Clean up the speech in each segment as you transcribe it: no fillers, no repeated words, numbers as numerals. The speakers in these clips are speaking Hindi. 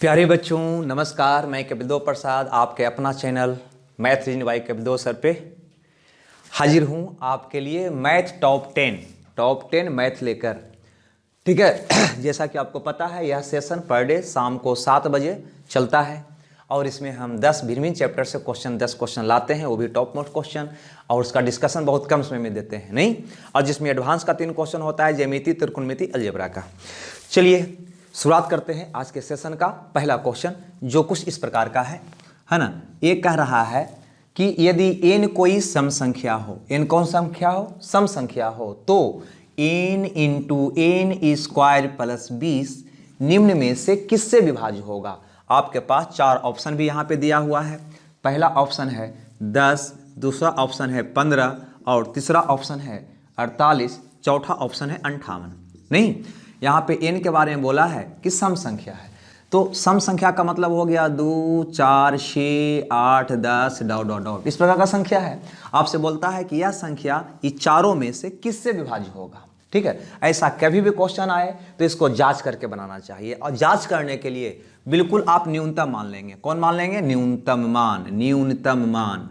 प्यारे बच्चों नमस्कार। मैं कपिलदेव प्रसाद आपके अपना channel math reason by Kapildev sir पे हाजिर हूँ आपके लिए मैथ टॉप 10 मैथ लेकर। ठीक है जैसा कि आपको पता है यह सेशन पर डे शाम को 7 बजे चलता है और इसमें हम 10 भिन्न चैप्टर से 10 क्वेश्चन लाते हैं, वो भी टॉप मोस्ट क्वेश्चन, और उसका डिस्कशन बहुत कम समय में देते हैं नहीं, और जिसमें एडवांस का 3 क्वेश्चन होता है, ज्यामिति, त्रिकोणमिति, अलजेब्रा का। चलिए शुरुआत करते हैं आज के सेशन का। पहला क्वेश्चन जो कुछ इस प्रकार का है ना, ये कह रहा है कि यदि n कोई सम संख्या हो, n कौन संख्या हो, सम संख्या हो, तो n into n square plus 20 निम्न में से किससे विभाज्य होगा। आपके पास 4 ऑप्शन भी यहाँ पे दिया हुआ है। पहला ऑप्शन है 10, दूसरा ऑप्शन है 15 और तीसरा ऑप्शन है 48, चौथा ऑप्शन है 58। नहीं, यहाँ पे n के बारे में बोला है कि सम संख्या है, तो सम संख्या का मतलब हो गया 2, 4, 6, 8, 10 डॉट इस प्रकार का संख्या है। आपसे बोलता है कि यह संख्या इस चारों में से किससे विभाज्य होगा। ठीक है, ऐसा कभी भी क्वेश्चन आए तो इसको जांच करके बनाना चाहिए, और जांच करने के लिए बिल्कुल आप न्यूनतम मान लेंगे। कौन मान लेंगे? न्यूनतम मान।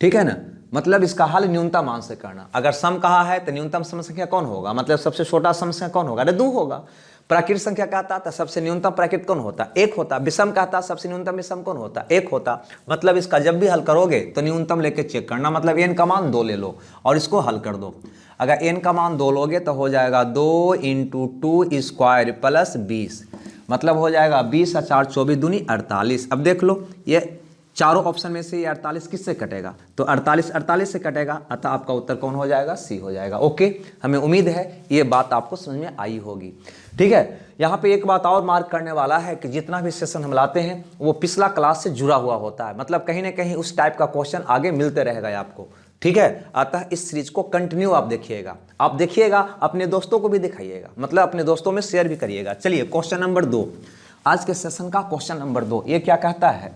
ठीक है ना, मतलब इसका हल न्यूनतम मान से करना। अगर सम कहा है तो न्यूनतम सम संख्या कौन होगा, मतलब सबसे छोटा सम संख्या कौन होगा? अरे 2 होगा। प्राकृत संख्या कहता तो सबसे न्यूनतम प्राकृत कौन होता? 1 होता। विषम कहता सबसे न्यूनतम विषम कौन होता? 1 होता। मतलब इसका जब भी हल करोगे तो न्यूनतम लेके चेक करना, मतलब n का मान 2 ले लो और इसको हल कर दो। अगर n का मान 2 लोगे तो हो जाएगा 2 इंटू 2 स्क्वायर प्लस 20, मतलब हो जाएगा 20 और 4 24 दूनी 48। अब देख लो ये चारों ऑप्शन में से ये 48 किससे कटेगा, तो 48 से कटेगा, अतः आपका उत्तर कौन हो जाएगा? सी हो जाएगा। ओके, हमें उम्मीद है ये बात आपको समझ में आई होगी। ठीक है, यहाँ पे एक बात और मार्क करने वाला है कि जितना भी सेशन हम लाते हैं वो पिछला क्लास से जुड़ा हुआ होता है, मतलब कहीं ना कहीं उस टाइप का क्वेश्चन आगे मिलते रहेगा आपको। ठीक है, अतः इस सीरीज को कंटिन्यू आप देखिएगा, अपने दोस्तों को भी दिखाइएगा, मतलब अपने दोस्तों में शेयर भी करिएगा। चलिए क्वेश्चन नंबर 2, आज के सेशन का क्वेश्चन नंबर 2 ये क्या कहता है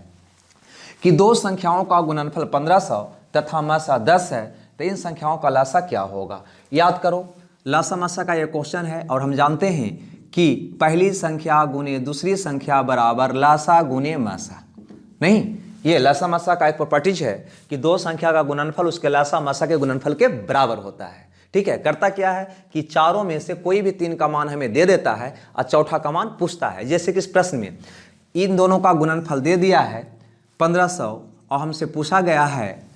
कि 2 संख्याओं का गुणनफल 1500 तथा मासा 10 है, तो इन संख्याओं का लासा क्या होगा। याद करो, लासा मासा का ये क्वेश्चन है और हम जानते हैं कि पहली संख्या गुने दूसरी संख्या बराबर लासा गुने मासा। नहीं, ये लासा मासा का एक प्रॉपर्टीज है कि 2 संख्या का गुणनफल उसके लासा मासा के गुणनफल के बराबर होता है। ठीक है, करता क्या है कि चारों में से कोई भी 3 का मान हमें दे देता है और चौथा का मान पूछता है। जैसे कि इस प्रश्न में इन दोनों का गुणनफल दे दिया है 1500 और हमसे पूछा गया है,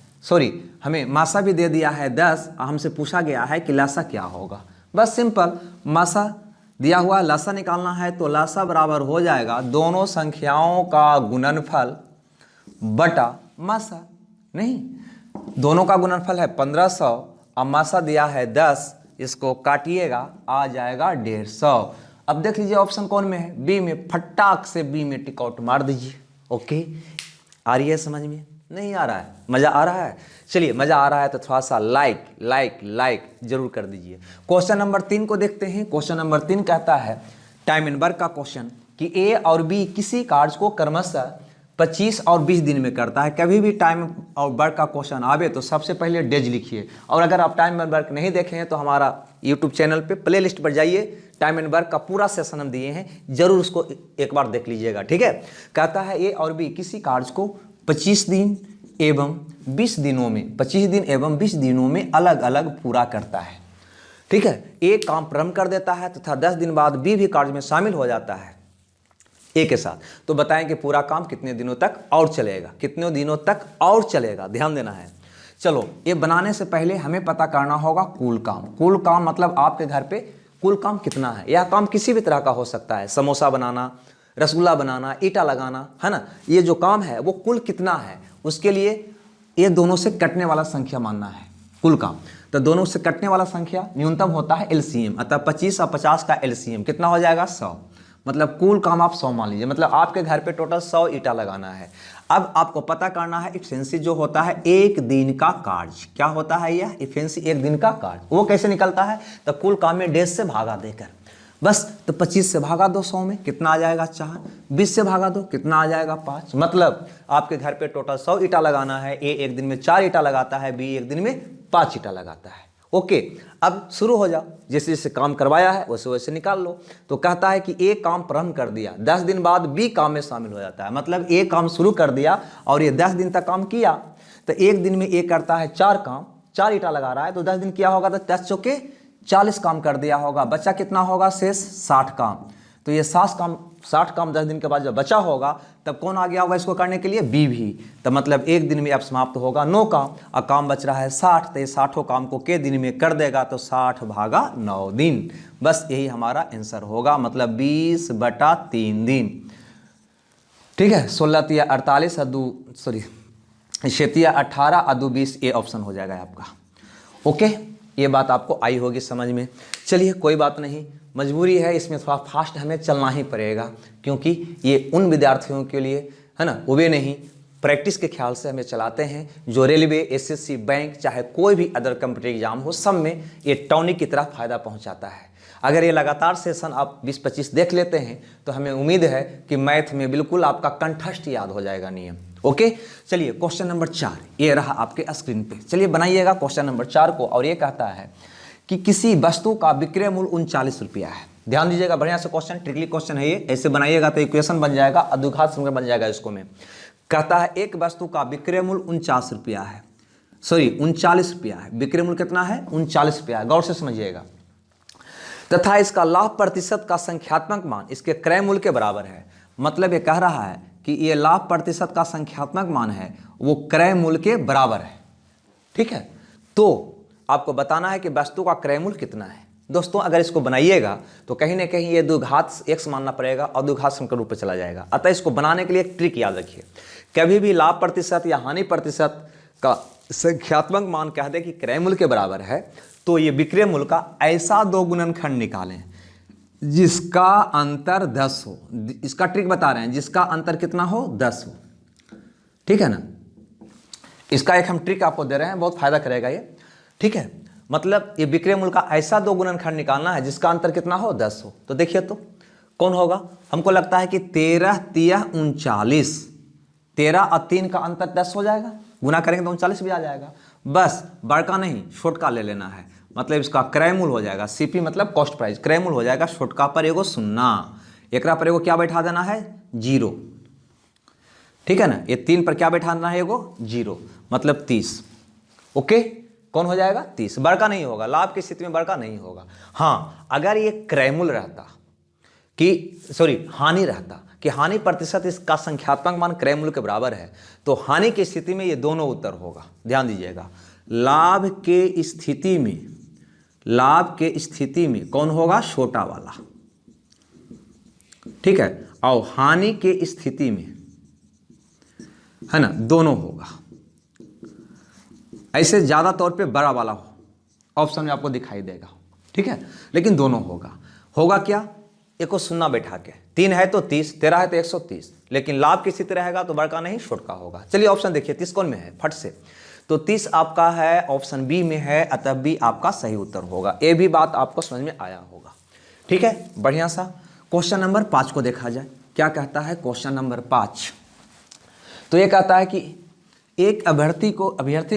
हमें मासा भी दे दिया है 10 और हमसे पूछा गया है कि लासा क्या होगा। बस सिंपल, मासा दिया हुआ लासा निकालना है, तो लासा बराबर हो जाएगा दोनों संख्याओं का गुणनफल बटा मासा। नहीं, दोनों का गुणनफल है 1500 और मासा दिया है 10, इसको काटिएगा आ जाएगा 150। अब देख लीजिए ऑप्शन कौन में है? बी में। फटाक से बी में टिक आउट मार दीजिए। ओके, आ रही है समझ में? नहीं आ रहा है? मज़ा आ रहा है? चलिए, मज़ा आ रहा है तो थोड़ा सा लाइक जरूर कर दीजिए। क्वेश्चन नंबर 3 को देखते हैं। क्वेश्चन नंबर 3 कहता है टाइम एंड वर्क का क्वेश्चन कि ए और बी किसी कार्य को क्रमशः 25 और 20 दिन में करता है। कभी भी टाइम और वर्क का क्वेश्चन आवे तो सबसे पहले डेज लिखिए, और अगर आप टाइम एंड वर्क नहीं देखे हैं तो हमारा यूट्यूब चैनल पे प्ले लिस्ट पर जाइए, टाइम एंड वर्क का पूरा सेशन हम दिए हैं, जरूर उसको एक बार देख लीजिएगा। ठीक है, कहता है ए और बी किसी कार्य को 25 दिन एवं 20 दिनों में 25 दिन एवं 20 दिनों में अलग अलग पूरा करता है। ठीक है, ए काम प्रारंभ कर देता है तथा 10 दिन बाद बी भी कार्य में शामिल हो जाता है ए के साथ, तो बताएं कि पूरा काम कितने दिनों तक और चलेगा, कितने दिनों तक और चलेगा, ध्यान देना है। चलो, ये बनाने से पहले हमें पता करना होगा कुल काम मतलब आपके घर पे कुल काम कितना है। यह काम किसी भी तरह का हो सकता है, समोसा बनाना, रसगुल्ला बनाना, ईटा लगाना, है ना, ये जो काम है वो कुल कितना है, उसके लिए ये दोनों से कटने वाला संख्या मानना है कुल काम। तो दोनों से कटने वाला संख्या न्यूनतम होता है एलसीएम, अतः 25 और 50 का एलसीएम कितना हो जाएगा? 100। मतलब कुल काम आप 100 मान लीजिए, मतलब आपके घर पे टोटल 100 ईटा लगाना है। अब आपको पता करना है इफिशिएंसी जो होता है 1 दिन का कार्य। क्या होता है यह इफिशिएंसी? 1 दिन का कार्य। वो कैसे निकलता है? तो कुल काम में 1.5 से भागा देकर, बस, तो 25 से भागा दो 100 में, कितना आ जाएगा? 4। 20 से भागा दो, कितना आ जाएगा? 5। मतलब आपके घर पे टोटल 100 ईटा लगाना है, ए 1 दिन में 4 ईटा लगाता है, बी 1 दिन में 5 ईटा लगाता है। ओके, अब शुरू हो जाओ, जैसे जैसे काम करवाया है वैसे वैसे निकाल लो। तो कहता है कि ए काम प्रारंभ कर दिया, 10 दिन बाद बी काम में शामिल हो जाता है। मतलब ए काम शुरू कर दिया और ये 10 दिन तक काम किया, तो एक दिन में ए करता है 4 काम, 4 ईंटा लगा रहा है, तो 10 दिन किया होगा तो 10 चौके 40 काम कर दिया होगा। बचा कितना होगा शेष? 60 काम। तो ये 60 काम 10 दिन के बाद जब बचा होगा तब कौन आ गया होगा इसको करने के लिए? बी भी। तो मतलब एक दिन में अब समाप्त होगा 9 काम, और काम बच रहा है 60, तो ये 60 काम को के दिन में कर देगा? तो 60 भागा 9 दिन। बस यही हमारा आंसर होगा, मतलब 20/3 दिन। ठीक है, 16 तिया 48 अदू सॉरी 18 अदू 20, ये ऑप्शन हो जाएगा आपका। ओके, ये बात आपको आई होगी समझ में। चलिए कोई बात नहीं, मजबूरी है, इसमें थोड़ा फास्ट हमें चलना ही पड़ेगा, क्योंकि ये उन विद्यार्थियों के लिए है ना, वे नहीं प्रैक्टिस के ख्याल से हमें चलाते हैं जो रेलवे, एसएससी, बैंक, चाहे कोई भी अदर कॉम्पिटिटिव एग्जाम हो, सब में ये टॉनिक की तरह फ़ायदा पहुंचाता है। अगर ये लगातार सेशन आप 20-25 देख लेते हैं तो हमें उम्मीद है कि मैथ में बिल्कुल आपका कंठस्थ याद हो जाएगा नियम। ओके, चलिए क्वेश्चन नंबर 4 ये रहा आपके स्क्रीन पे। चलिए बनाइएगा क्वेश्चन नंबर 4 को, और ये कहता है कि किसी वस्तु का विक्रय मूल्य 39 रुपया है। ध्यान दीजिएगा, बढ़िया से क्वेश्चन, ट्रिकली क्वेश्चन है ये। ऐसे बनाइएगा तो इक्वेशन बन जाएगा, अद्विघात समीकरण बन जाएगा इसको में। कहता है एक वस्तु का विक्रय मूल्य 49 रुपया है, सॉरी 39 रुपया है। विक्रय मूल्य कितना है? 39 रुपया है। गौर से समझिएगा। तथा इसका लाभ प्रतिशत का संख्यात्मक मान इसके क्रय मूल्य के बराबर है। मतलब ये कह रहा है कि ये लाभ प्रतिशत का संख्यात्मक मान है वो क्रय मूल्य के बराबर है। ठीक है, तो आपको बताना है कि वस्तु का क्रय मूल्य कितना है। दोस्तों अगर इसको बनाइएगा तो कहीं ना कहीं ये द्विघात x मानना पड़ेगा और द्विघात समीकरण रूप में चला जाएगा। अतः इसको बनाने के लिए एक ट्रिक याद रखिए, कभी भी लाभ प्रतिशत या हानि प्रतिशत का संख्यात्मक मान कह दे कि क्रय मूल्य के बराबर है, तो ये विक्रय मूल्य का ऐसा 2 गुणनखंड निकालें जिसका अंतर 10 हो। इसका ट्रिक बता रहे हैं, जिसका अंतर कितना हो? 10 हो। ठीक है ना, इसका एक हम ट्रिक आपको दे रहे हैं, बहुत फायदा करेगा ये। ठीक है, मतलब ये विक्रय मूल्य का ऐसा 2 गुणनखंड निकालना है जिसका अंतर कितना हो? 10 हो। तो देखिए तो कौन होगा? हमको लगता है कि 13 तिया 39, 13 और 3 का अंतर 10 हो जाएगा, गुना करेंगे तो 39 भी आ जाएगा। बस बड़का नहीं छोटका ले लेना है, मतलब इसका क्रय मूल्य हो जाएगा सीपी, मतलब कॉस्ट प्राइस। क्रय मूल्य हो जाएगा छोटका पर एगो 0, एकरा पर एगो क्या बैठा देना है? 0। ठीक है ना, ये 3 पर क्या बैठा देना है? एगो 0, मतलब 30। ओके, कौन हो जाएगा? 30। बड़का नहीं होगा, लाभ की स्थिति में बड़का नहीं होगा। हाँ, अगर ये क्रय मूल्य रहता कि सॉरी हानि रहता कि हानि प्रतिशत इसका संख्यात्मक मान क्रय मूल्य के बराबर है, तो हानि की स्थिति में ये दोनों उत्तर होगा। ध्यान दीजिएगा, लाभ के स्थिति में कौन होगा? छोटा वाला। ठीक है, और हानि के स्थिति में है ना दोनों होगा। ऐसे ज्यादा तौर पे बड़ा वाला हो, ऑप्शन में आपको दिखाई देगा। ठीक है, लेकिन दोनों होगा क्या? एक को 0 बैठा के, 3 है तो 30, 13 है तो 130, लेकिन लाभ की स्थिति रहेगा तो बड़का नहीं छोटका होगा। चलिए ऑप्शन देखिए 30 कौन में है फट से, तो 30 आपका है ऑप्शन बी में है, अतः बी आपका सही उत्तर होगा। ये भी बात आपको समझ में आया होगा। ठीक है, बढ़िया सा। क्वेश्चन नंबर 5 को देखा जाए, क्या कहता है क्वेश्चन नंबर 5? तो ये कहता है कि एक अभ्यर्थी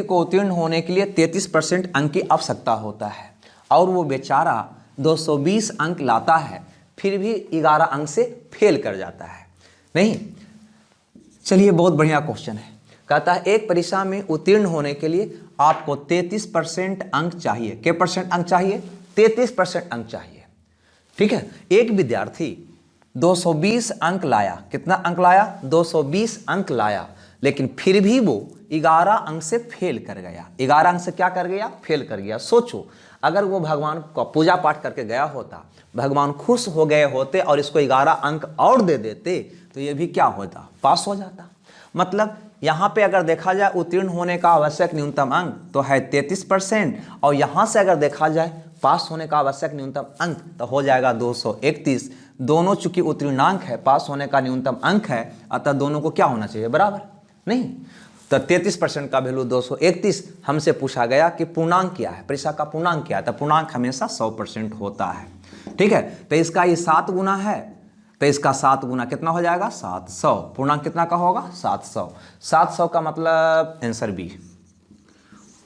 को उत्तीर्ण होने के लिए 33% अंक की आवश्यकता होता है और वो बेचारा 220 अंक लाता है, फिर भी 11 अंक से फेल कर जाता है। नहीं, चलिए बहुत बढ़िया क्वेश्चन है। कहता है एक परीक्षा में उत्तीर्ण होने के लिए आपको 33% अंक चाहिए। क्या परसेंट अंक चाहिए? 33% अंक चाहिए। ठीक है, एक विद्यार्थी 220 अंक लाया। कितना अंक लाया? 220 अंक लाया, लेकिन फिर भी वो 11 अंक से फेल कर गया। 11 अंक से क्या कर गया? फेल कर गया। सोचो, अगर वो भगवान का पूजा पाठ करके गया होता, भगवान खुश हो गए होते और इसको 11 अंक और दे देते, तो ये भी क्या होता? पास हो जाता। मतलब यहाँ पे अगर देखा जाए उत्तीर्ण होने का आवश्यक न्यूनतम अंक तो है 33%, और यहाँ से अगर देखा जाए पास होने का आवश्यक न्यूनतम अंक तो हो जाएगा 231। दोनों चूंकि उत्तीर्णांक है, पास होने का न्यूनतम अंक है, अतः दोनों को क्या होना चाहिए? बराबर। नहीं, तो 33% का वैल्यू 231। हमसे पूछा गया कि पूर्णांक क्या है, परीक्षा का पूर्णांक क्या है, तो पूर्णांक हमेशा 100% होता है। ठीक है, तो इसका ये 7 गुना है, तो इसका 7 गुना कितना हो जाएगा? 700। पूर्णांक कितना का होगा? 700। 700 का मतलब आंसर बी।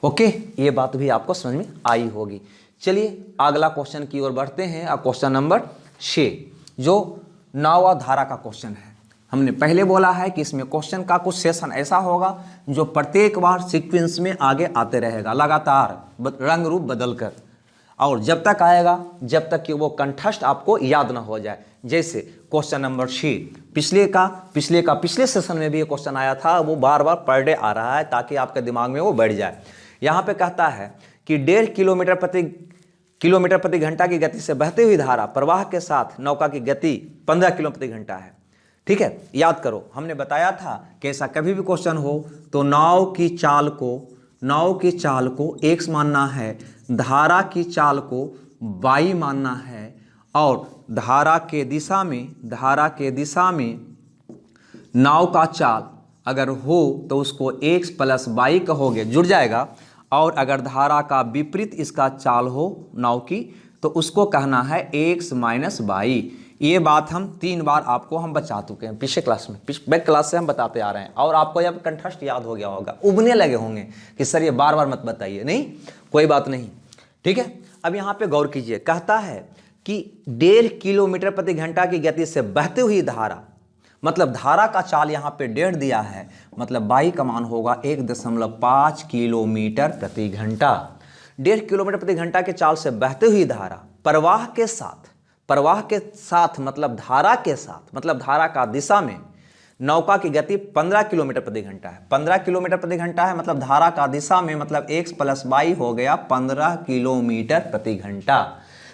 ओके, ये बात भी आपको समझ में आई होगी। चलिए अगला क्वेश्चन की ओर बढ़ते हैं। अब क्वेश्चन नंबर 6 जो नावा धारा का क्वेश्चन है। हमने पहले बोला है कि इसमें क्वेश्चन का कुछ सेशन ऐसा होगा जो प्रत्येक बार सीक्वेंस में आगे आते रहेगा लगातार रंग रूप बदलकर, और जब तक आएगा जब तक कि वो कंठस्थ आपको याद ना हो जाए। जैसे क्वेश्चन नंबर 6 पिछले सेशन में भी ये क्वेश्चन आया था, वो बार बार पर डे आ रहा है ताकि आपके दिमाग में वो बैठ जाए। यहाँ पे कहता है कि 1.5 किलोमीटर प्रति घंटा की गति से बहती हुई धारा प्रवाह के साथ नौका की गति 15 किलोमीटर प्रति घंटा है। ठीक है, याद करो हमने बताया था कि ऐसा कभी भी क्वेश्चन हो तो नाव की चाल को x मानना है, धारा की चाल को y मानना है, और धारा के दिशा में नाव का चाल अगर हो तो उसको x प्लस y कहोगे, जुड़ जाएगा। और अगर धारा का विपरीत इसका चाल हो नाव की तो उसको कहना है x माइनस y। ये बात हम 3 बार आपको हम बता चुके हैं पिछले क्लास में, बैक क्लास से हम बताते आ रहे हैं, और आपको जब कंठस्थ याद हो गया होगा, उबने लगे होंगे कि सर ये बार बार मत बताइए। नहीं, कोई बात नहीं, ठीक है। अब यहाँ पे गौर कीजिए, कहता है कि 1.5 किलोमीटर प्रति घंटा की गति से बहती हुई धारा, मतलब धारा का चाल यहाँ पे 1.5 दिया है, मतलब y का मान होगा 1.5 किलोमीटर प्रति घंटा। 1.5 किलोमीटर प्रति घंटा के चाल से बहती हुई धारा प्रवाह के साथ मतलब धारा के साथ, मतलब धारा का दिशा में नौका की गति 15 किलोमीटर प्रति घंटा है। 15 किलोमीटर प्रति घंटा है, मतलब धारा का दिशा में मतलब x प्लस y हो गया 15 किलोमीटर प्रति घंटा।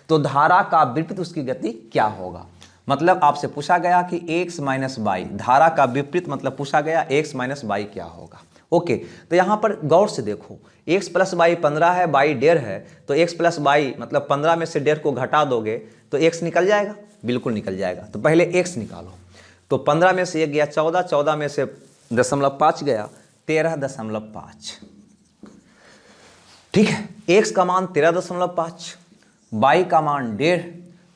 तो धारा का विपरीत उसकी गति क्या होगा, मतलब आपसे पूछा गया कि x माइनस y, धारा का विपरीत मतलब पूछा गया x माइनस y क्या होगा। ओके, तो यहाँ पर गौर से देखो, x प्लस y 15 है, y 1.5 है, तो x प्लस y मतलब 15 में से 1.5 को घटा दोगे तो x निकल जाएगा, बिल्कुल निकल जाएगा। तो पहले x निकालो, तो 15 में से 1 गया 14, 14 में से 0.5 गया 13.5। ठीक है, x का मान 13.5, y का मान 1.5,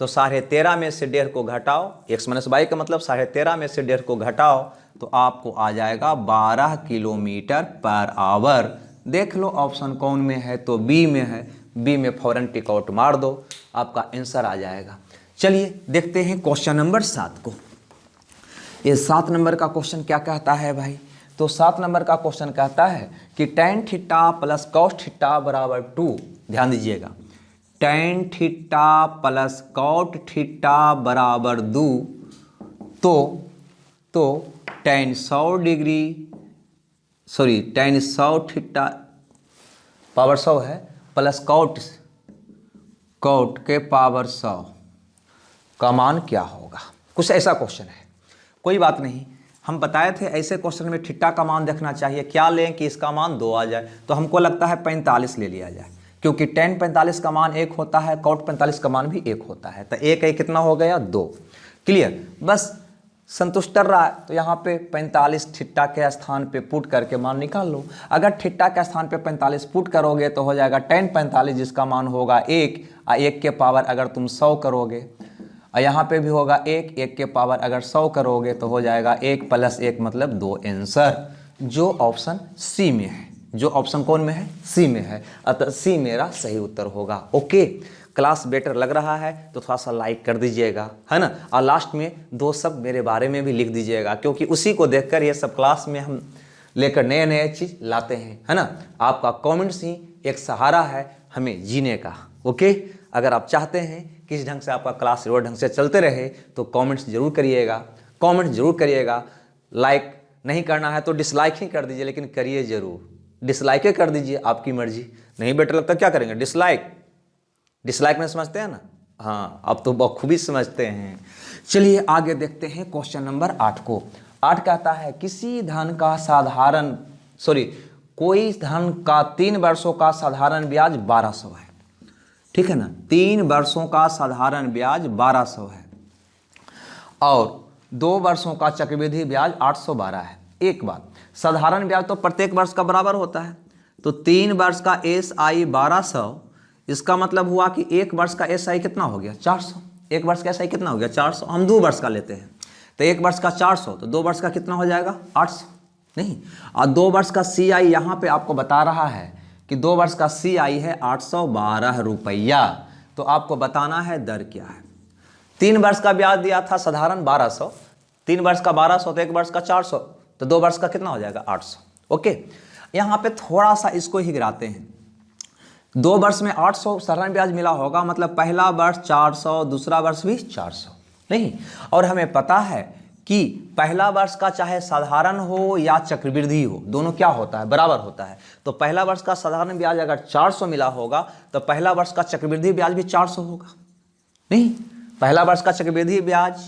तो 13.5 में से 1.5 को घटाओ, x माइनस y का मतलब 13.5 में से 1.5 को घटाओ तो आपको आ जाएगा 12 किलोमीटर पर आवर। देख लो ऑप्शन कौन में है, तो बी में है, बी में फौरन टिक आउट मार दो, आपका आंसर आ जाएगा। चलिए देखते हैं क्वेश्चन नंबर 7 को। ये 7 नंबर का क्वेश्चन क्या कहता है भाई, तो 7 नंबर का क्वेश्चन कहता है कि tan theta plus cos theta बराबर 2। ध्यान दीजिएगा, tan theta plus cot theta बराबर 2, तो tan 100 थीटा पावर 100 है प्लस cot के पावर 100 का मान क्या होगा। कुछ ऐसा क्वेश्चन है, कोई बात नहीं, हम बताए थे ऐसे क्वेश्चन में थीटा का मान देखना चाहिए, क्या लें कि इसका मान 2 आ जाए, तो हमको लगता है 45 ले लिया जाए, क्योंकि tan 45 का मान 1 होता है, cot 45 का मान भी 1 होता है, तो 1 कितना हो गया 2। क्लियर, बस संतुष्ट कर रहा है, तो यहाँ पे 45 थीटा के स्थान पे पुट करके मान निकाल लो। अगर थीटा के स्थान पे 45 पुट करोगे तो हो जाएगा tan 45 जिसका मान होगा 1, और 1 के पावर अगर तुम 100 करोगे, और यहाँ पे भी होगा 1 के पावर अगर 100 करोगे तो हो जाएगा 1 प्लस 1 मतलब 2 आंसर, जो ऑप्शन सी में है। जो ऑप्शन कौन में है, सी में है, अतः सी मेरा सही उत्तर होगा। ओके, क्लास बेटर लग रहा है तो थोड़ा सा लाइक कर दीजिएगा, है ना, और लास्ट में 2 शब्द मेरे बारे में भी लिख दीजिएगा, क्योंकि उसी को देखकर ये सब क्लास में हम लेकर नए चीज़ लाते हैं, है ना। आपका कमेंट्स ही एक सहारा है हमें जीने का। ओके, अगर आप चाहते हैं किस ढंग से आपका क्लास रोज ढंग से चलते रहे तो कमेंट्स जरूर करिएगा, लाइक नहीं करना है तो डिसलाइक ही कर दीजिए, लेकिन करिए जरूर, डिसलाइक ही कर दीजिए, आपकी मर्जी। नहीं बेटर लगता क्या करेंगे, डिसलाइक में समझते हैं ना, हाँ अब तो बखूबी समझते हैं। चलिए आगे देखते हैं क्वेश्चन नंबर 8 को। 8 कहता है कोई धन का 3 वर्षों का साधारण ब्याज 1200 है। ठीक है ना, 3 वर्षों का साधारण ब्याज 1200 है और 2 वर्षों का चक्रवृद्धि ब्याज 812 है। एक बात, साधारण ब्याज तो प्रत्येक वर्ष का बराबर होता है, तो 3 वर्ष का SI 1200, इसका मतलब हुआ कि 1 वर्ष का SI कितना हो गया 400। 1 वर्ष का SI कितना हो गया 400। हम 2 वर्ष का लेते हैं तो 1 वर्ष का 400, तो 2 वर्ष का कितना हो जाएगा 800 नहीं। और 2 वर्ष का CI यहाँ पे आपको बता रहा है कि 2 वर्ष का CI है 812 रुपया, तो आपको बताना है दर क्या है। 3 वर्ष का ब्याज दिया था साधारण 1200, 3 वर्ष का 1200 तो 1 वर्ष का 400, तो 2 वर्ष का कितना हो जाएगा 800। ओके, यहाँ पे थोड़ा सा इसको ही गिराते हैं। 2 वर्ष में 800 साधारण ब्याज मिला होगा, मतलब पहला वर्ष 400, दूसरा वर्ष भी 400 नहीं। और हमें पता है कि पहला वर्ष का चाहे साधारण हो या चक्रवृद्धि हो, दोनों क्या होता है, बराबर होता है। तो पहला वर्ष का साधारण ब्याज अगर 400 मिला होगा तो पहला वर्ष का चक्रवृद्धि ब्याज भी 400 होगा नहीं। पहला वर्ष का चक्रवृद्धि ब्याज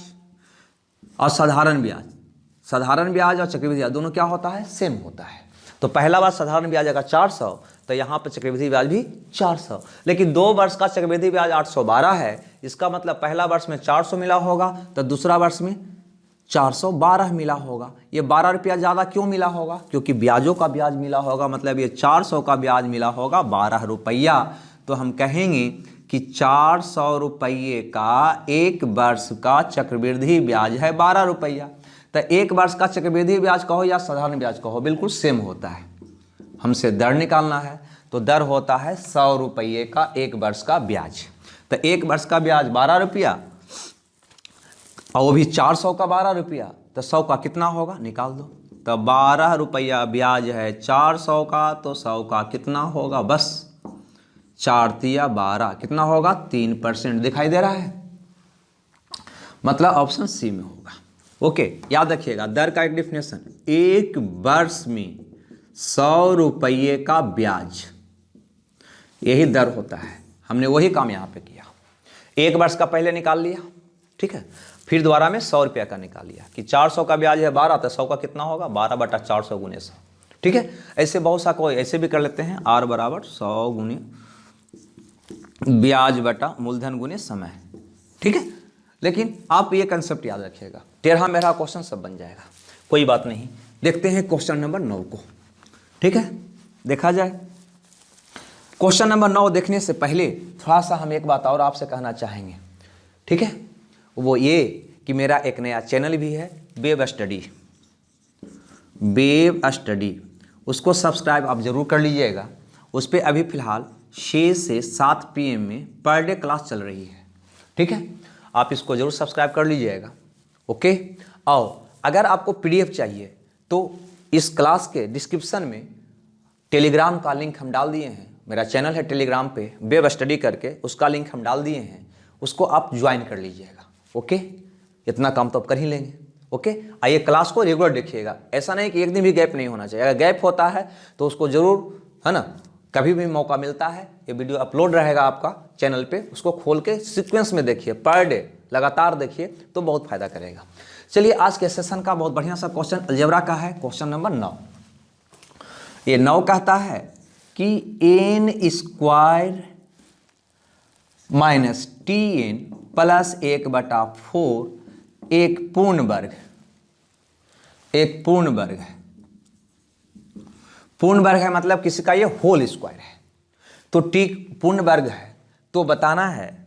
और साधारण ब्याज और चक्रवृद्धि ब्याज दोनों क्या होता है, सेम होता है। तो पहला वर्ष साधारण ब्याज अगर 400 तो यहाँ पर चक्रवृद्धि ब्याज भी 400, लेकिन 2 वर्ष का चक्रवृद्धि ब्याज 812 है। इसका मतलब पहला वर्ष में 400 मिला होगा तो दूसरा वर्ष में 412 मिला होगा। ये 12 रुपया ज़्यादा क्यों मिला होगा, क्योंकि ब्याजों का ब्याज मिला होगा, मतलब ये 400 का ब्याज मिला होगा 12 रुपया। तो हम कहेंगे कि 400 रुपये का 1 वर्ष का चक्रवृद्धि ब्याज है 12 रुपया। तो 1 वर्ष का चक्रवृद्धि ब्याज कहो या साधारण ब्याज कहो, बिल्कुल सेम होता है। हमसे दर निकालना है तो दर होता है 100 रुपये का 1 वर्ष का ब्याज। तो 1 वर्ष का ब्याज 12 रुपया और वो भी 400 का 12 रुपया, तो 100 का कितना होगा निकाल दो। तो 12 रुपया ब्याज है 400 का, तो 100 का कितना होगा, बस 4 तिया 12 कितना होगा 3% दिखाई दे रहा है, मतलब ऑप्शन सी में होगा। ओके, याद रखिएगा दर का एक डिफिनेशन, 1 वर्ष में 100 रुपये का ब्याज, यही दर होता है। हमने वही काम यहाँ पे किया, 1 वर्ष का पहले निकाल लिया, ठीक है, फिर दोबारा में 100 रुपये का निकाल लिया कि 400 का ब्याज है 12, तो 100 का कितना होगा 12/400 गुने 100, ठीक है। ऐसे बहुत सा कोई ऐसे भी कर लेते हैं, R बराबर 100 गुने ब्याज बटा मूलधन गुने समय, ठीक है। लेकिन आप ये कंसेप्ट याद रखिएगा, टेढ़ा मेढ़ा क्वेश्चन सब बन जाएगा, कोई बात नहीं। देखते हैं क्वेश्चन नंबर 9 को, ठीक है, देखा जाए। क्वेश्चन नंबर 9 देखने से पहले थोड़ा सा हम एक बात और आपसे कहना चाहेंगे, ठीक है, वो ये कि मेरा एक नया चैनल भी है वेब स्टडी, उसको सब्सक्राइब आप ज़रूर कर लीजिएगा। उस पर अभी फ़िलहाल 6 से 7 PM में पर डे क्लास चल रही है, ठीक है, आप इसको ज़रूर सब्सक्राइब कर लीजिएगा। ओके, और अगर आपको PDF चाहिए तो इस क्लास के डिस्क्रिप्शन में टेलीग्राम का लिंक हम डाल दिए हैं। मेरा चैनल है टेलीग्राम पे वेब स्टडी करके, उसका लिंक हम डाल दिए हैं, उसको आप ज्वाइन कर लीजिएगा। ओके, इतना काम तो आप कर ही लेंगे। ओके, आइए क्लास को रेगुलर देखिएगा, ऐसा नहीं कि एक दिन भी गैप नहीं होना चाहिए। अगर गैप होता है तो उसको ज़रूर, है ना, कभी भी मौका मिलता है, ये वीडियो अपलोड रहेगा आपका चैनल पे, उसको खोल के सीक्वेंस में देखिए, पर डे लगातार देखिए तो बहुत फायदा करेगा। चलिए, आज के सेशन का बहुत बढ़िया सा क्वेश्चन अलजेब्रा का है, क्वेश्चन नंबर 9। ये 9 कहता है कि n² माइनस TN प्लस 1/4 एक पूर्ण वर्ग है। पूर्ण वर्ग है मतलब किसी का ये होल स्क्वायर है, तो t पूर्ण वर्ग है, तो बताना है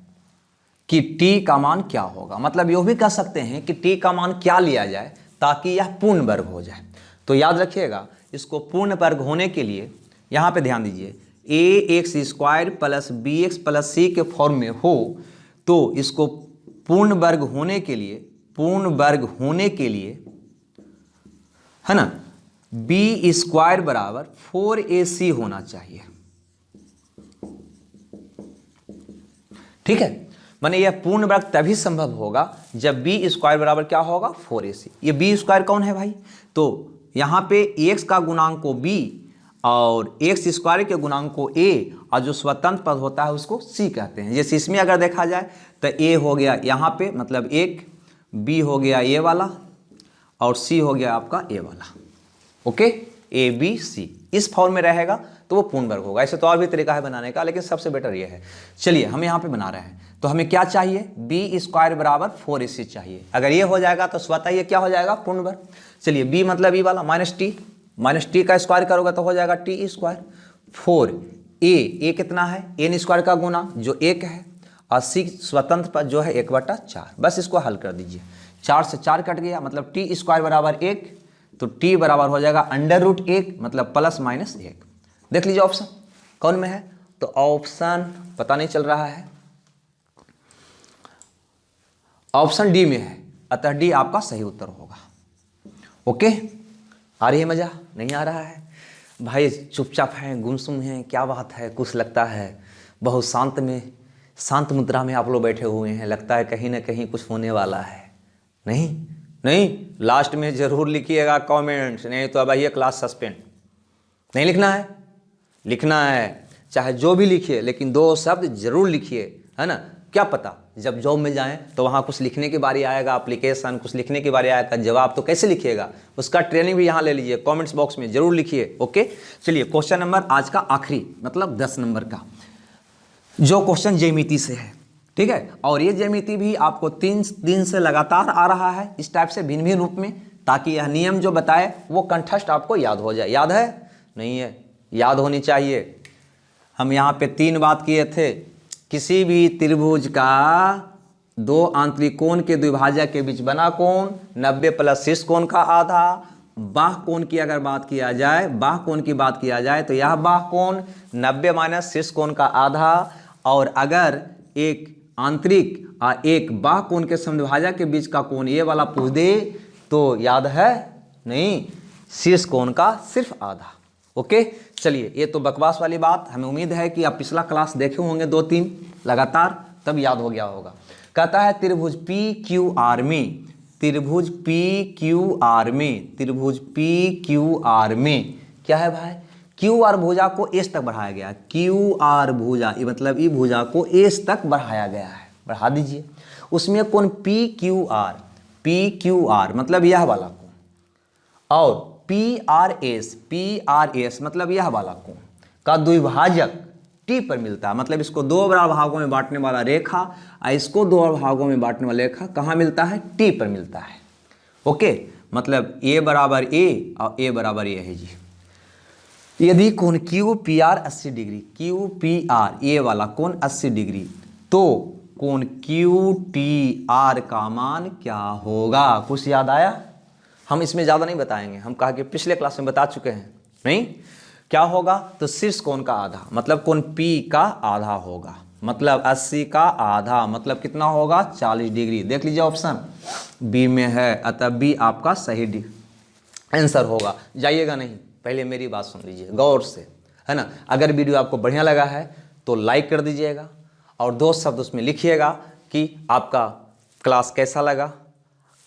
कि t का मान क्या होगा। मतलब ये भी कह सकते हैं कि t का मान क्या लिया जाए ताकि यह पूर्ण वर्ग हो जाए। तो याद रखिएगा, इसको पूर्ण वर्ग होने के लिए यहाँ पे ध्यान दीजिए, ax² plus bx plus c के फॉर्म में हो, तो इसको पूर्ण वर्ग होने के लिए है ना, b² बराबर 4ac होना चाहिए, ठीक है। माने यह पूर्ण वर्ग तभी संभव होगा जब b² बराबर क्या होगा 4ac। ये b² कौन है भाई, तो यहाँ पे x का गुणांक को b और x² के गुणांक को a, और जो स्वतंत्र पद होता है उसको c कहते हैं। जैसे इसमें अगर देखा जाए तो a हो गया यहाँ पे मतलब 1, b हो गया a वाला और c हो गया आपका a वाला। ओके, a b c इस फॉर्म में रहेगा तो वो पूर्ण वर्ग होगा। ऐसे तो और भी तरीका है बनाने का, लेकिन सबसे बेटर ये है। चलिए, हम यहाँ पे बना रहे हैं, तो हमें क्या चाहिए, b² बराबर 4ac चाहिए। अगर ये हो जाएगा तो स्वतः ये क्या हो जाएगा पूर्ण वर्ग। चलिए, b मतलब e वाला माइनस टी का स्क्वायर करोगे तो हो जाएगा t²। 4 a कितना है, n² का गुना जो 1 है, और c स्वतंत्र पद जो है 1/4। बस इसको हल कर दीजिए, 4 से 4 कट गया, मतलब t² बराबर 1, तो t बराबर हो जाएगा √1 मतलब +-1। देख लीजिए ऑप्शन, कौन में है? तो ऑप्शन पता नहीं चल रहा है, ऑप्शन डी में है, अतः डी आपका सही उत्तर होगा। ओके, आ रही है मजा? नहीं आ रहा है भाई? चुपचाप हैं, गुमसुम हैं, क्या बात है? कुछ लगता है बहुत शांत मुद्रा में आप लोग बैठे हुए हैं, लगता है कहीं ना कहीं कुछ होने वाला है। नहीं नहीं, लास्ट में जरूर लिखिएगा कमेंट्स, नहीं तो अब आइए क्लास सस्पेंड। नहीं लिखना है? लिखना है, चाहे जो भी लिखिए, लेकिन 2 शब्द जरूर लिखिए, है ना? क्या पता जब जॉब में जाएं तो वहाँ कुछ लिखने की बारी आएगा, एप्लीकेशन कुछ लिखने की बारी आएगा, जवाब तो कैसे लिखिएगा, उसका ट्रेनिंग भी यहाँ ले लीजिए, कमेंट्स बॉक्स में जरूर लिखिए। ओके, चलिए क्वेश्चन नंबर आज का आखिरी, मतलब 10 नंबर का, जो क्वेश्चन ज्यामिति से है, ठीक है। और ये ज्यामिति भी आपको 3 दिन से लगातार आ रहा है इस टाइप से भिन्न भिन्न रूप में, ताकि यह नियम जो बताए वो कंठस्थ आपको याद हो जाए। याद है? नहीं है? याद होनी चाहिए। हम यहाँ पे 3 बात किए थे, किसी भी त्रिभुज का 2 आंतरिक कोण के द्विभाजक के बीच बना कोण 90 प्लस शीर्ष कोण का आधा। बाह्य कोण की अगर बात किया जाए, बाह्य कोण की बात किया जाए तो यह बाह्य कोण 90 माइनस शीर्ष कोण का आधा। और अगर एक आंतरिक और एक बाह्य कोण के समद्विभाजक के बीच का कोण ये वाला पूछ दे तो याद है? नहीं, शीर्ष कोण का सिर्फ आधा। ओके, चलिए, ये तो बकवास वाली बात, हमें उम्मीद है कि आप पिछला क्लास देखे होंगे 2-3 लगातार, तब याद हो गया होगा। कहता है त्रिभुज पी क्यू आर में, त्रिभुज पी क्यू आर में, त्रिभुज पी क्यू आर में क्या है भाई? क्यू आर भुजा को एस तक बढ़ाया गया, क्यू आर भुजा मतलब ई भुजा को एस तक बढ़ाया गया है, बढ़ा दीजिए। उसमें कोण P Q R, P Q R मतलब यह वाला कोण, और पी आर एस मतलब यह वाला कोण का द्विभाजक टी पर मिलता है, मतलब इसको 2 बराबर भागों में बांटने वाला रेखा और इसको 2 भागों में बांटने वाला रेखा कहाँ मिलता है? टी पर मिलता है। ओके, मतलब ए बराबर ए और ए बराबर ए है जी। यदि कोण Q P R 80 degree, Q P R ये वाला कोण 80 डिग्री, तो कोण क्यू टी आर का मान क्या होगा? कुछ याद आया? हम इसमें ज़्यादा नहीं बताएंगे, हम कहा कि पिछले क्लास में बता चुके हैं। नहीं, क्या होगा? तो शीर्ष कोण का आधा, मतलब कोण P का आधा होगा, मतलब 80 का आधा मतलब कितना होगा? 40 डिग्री। देख लीजिए ऑप्शन बी में है, अतः बी आपका सही आंसर होगा। जाइएगा नहीं, पहले मेरी बात सुन लीजिए गौर से, है ना। अगर वीडियो आपको बढ़िया लगा है तो लाइक कर दीजिएगा और 2 शब्द उसमें लिखिएगा कि आपका क्लास कैसा लगा,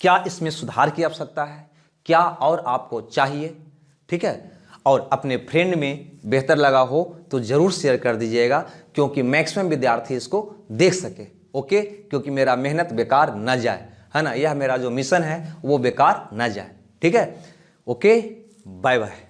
क्या इसमें सुधार की आवश्यकता है, क्या और आपको चाहिए, ठीक है। और अपने फ्रेंड में बेहतर लगा हो तो ज़रूर शेयर कर दीजिएगा, क्योंकि मैक्सिमम विद्यार्थी इसको देख सके। ओके, क्योंकि मेरा मेहनत बेकार न जाए, है ना, यह मेरा जो मिशन है वो बेकार न जाए, ठीक है। Okay, bye bye.